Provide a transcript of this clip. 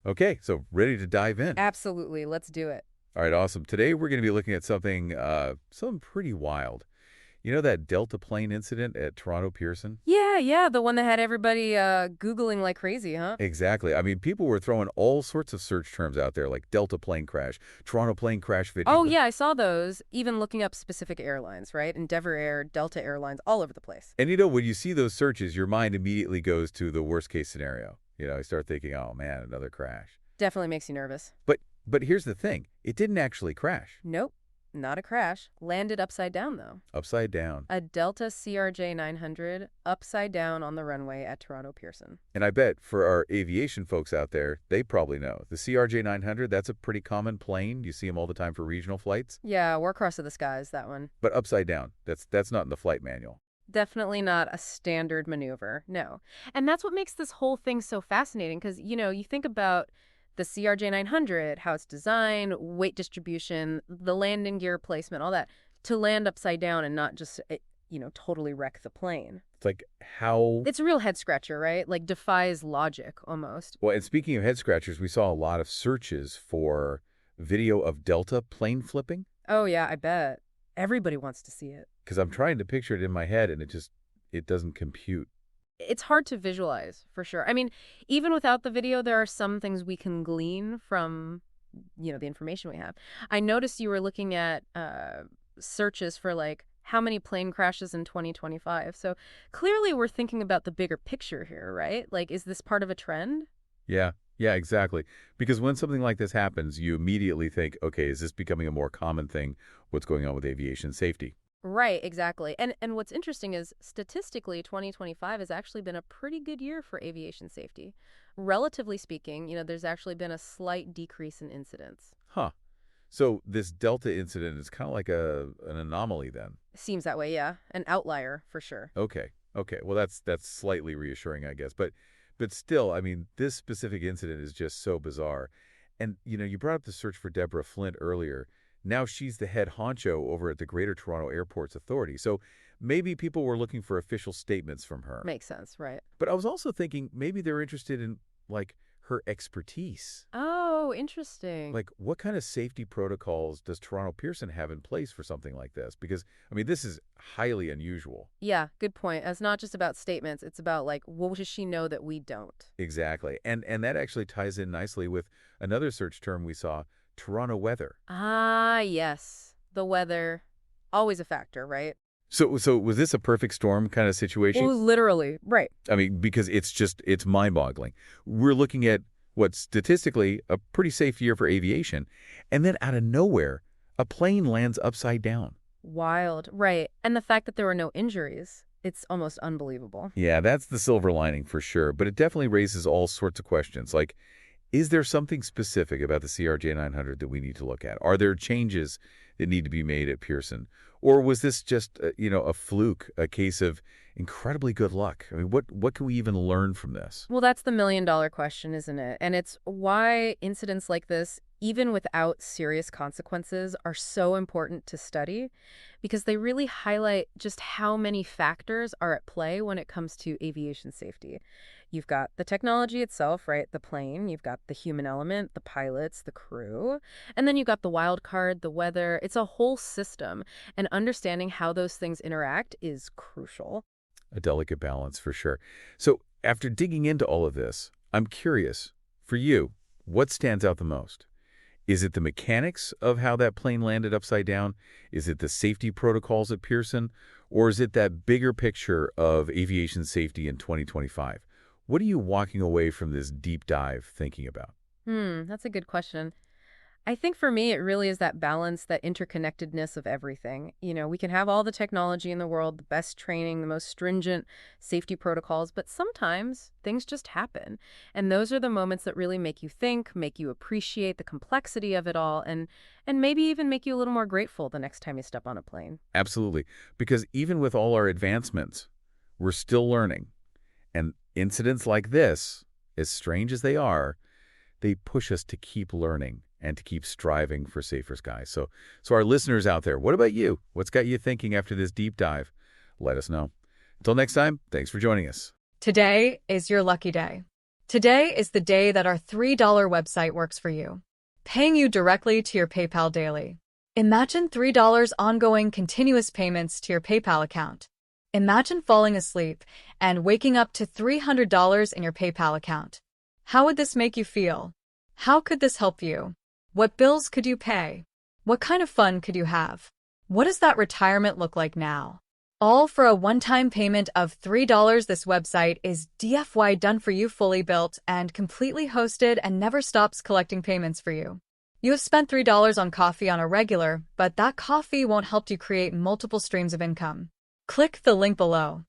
Okay, so ready to dive in. Absolutely. Let's do it. All right, awesome. Today we're going to be looking at something pretty wild. You know that Delta plane incident at Toronto Pearson? Yeah, the one that had everybody Googling like crazy, huh? Exactly. I mean, people were throwing all sorts of search terms out there like Delta plane crash, Toronto plane crash Oh, video. yeah, I saw those. Even looking up specific airlines, right? Endeavor Air, Delta Airlines, all over the place. And you know, when you see those searches, your mind immediately goes to the worst case scenario. I start thinking, oh man, another crash. Definitely makes you nervous. But here's the thing. It didn't actually crash. Nope, not a crash. Landed upside down, though. Upside down. A Delta CRJ 900 upside down on the runway at Toronto Pearson. And I bet for our aviation folks out there, they probably know. The CRJ 900, that's a pretty common plane. You see them all the time for regional flights. Yeah, Warcross of the Skies, that one. But upside down, that's not in the flight manual. Definitely not a standard maneuver, no. And that's what makes this whole thing so fascinating because, you think about the CRJ 900, how it's designed, weight distribution, the landing gear placement, all that, to land upside down and not just, totally wreck the plane. It's like how... It's a real head scratcher, right? Like defies logic almost. Well, and speaking of head scratchers, we saw a lot of searches for video of Delta plane flipping. Oh, yeah, I bet. Everybody wants to see it. Because I'm trying to picture it in my head, and it doesn't compute. It's hard to visualize, for sure. I mean, even without the video, there are some things we can glean from, the information we have. I noticed you were looking at searches for, like, how many plane crashes in 2025. So clearly we're thinking about the bigger picture here, right? Like, is this part of a trend? Yeah, exactly. Because when something like this happens, you immediately think, okay, is this becoming a more common thing? What's going on with aviation safety? Right, exactly. And what's interesting is statistically 2025 has actually been a pretty good year for aviation safety. Relatively speaking, there's actually been a slight decrease in incidents. Huh. So this Delta incident is kind of like an anomaly then. Seems that way, yeah. An outlier for sure. Okay. Well, that's slightly reassuring, I guess. But still, I mean, this specific incident is just so bizarre. And you brought up the search for Deborah Flint earlier. Now she's the head honcho over at the Greater Toronto Airports Authority. So maybe people were looking for official statements from her. Makes sense, right? But I was also thinking maybe they're interested in like her expertise. Oh, interesting. Like, what kind of safety protocols does Toronto Pearson have in place for something like this? Because, I mean, this is highly unusual. Yeah, good point. It's not just about statements. It's about, like, what does she know that we don't? Exactly. And that actually ties in nicely with another search term we saw, Toronto weather. Ah, yes. The weather. Always a factor, right? So was this a perfect storm kind of situation? Well, literally, right. I mean, because it's mind-boggling. We're looking at what's statistically a pretty safe year for aviation, and then out of nowhere, a plane lands upside down. Wild, right. And the fact that there were no injuries, it's almost unbelievable. Yeah, that's the silver lining for sure, but it definitely raises all sorts of questions. Like, is there something specific about the CRJ 900 that we need to look at? Are there changes that need to be made at Pearson? Or was this just, a fluke, a case of incredibly good luck? I mean, what can we even learn from this? Well, that's the million-dollar question, isn't it? And it's why incidents like this, even without serious consequences, are so important to study because they really highlight just how many factors are at play when it comes to aviation safety. You've got the technology itself, right? The plane. You've got the human element, the pilots, the crew. And then you've got the wild card, the weather. It's a whole system. And understanding how those things interact is crucial. A delicate balance for sure. So after digging into all of this, I'm curious, for you, what stands out the most? Is it the mechanics of how that plane landed upside down? Is it the safety protocols at Pearson? Or is it that bigger picture of aviation safety in 2025? What are you walking away from this deep dive thinking about? That's a good question. I think for me, it really is that balance, that interconnectedness of everything. We can have all the technology in the world, the best training, the most stringent safety protocols, but sometimes things just happen. And those are the moments that really make you think, make you appreciate the complexity of it all, and maybe even make you a little more grateful the next time you step on a plane. Absolutely. Because even with all our advancements, we're still learning. And incidents like this, as strange as they are, they push us to keep learning and to keep striving for safer skies. So our listeners out there, what about you? What's got you thinking after this deep dive? Let us know. Until next time, thanks for joining us. Today is your lucky day. Today is the day that our $3 website works for you, paying you directly to your PayPal daily. Imagine $3 ongoing continuous payments to your PayPal account. Imagine falling asleep and waking up to $300 in your PayPal account. How would this make you feel? How could this help you? What bills could you pay? What kind of fun could you have? What does that retirement look like now? All for a one-time payment of $3. This website is DFY done for you, fully built and completely hosted, and never stops collecting payments for you. You have spent $3 on coffee on a regular, but that coffee won't help you create multiple streams of income. Click the link below.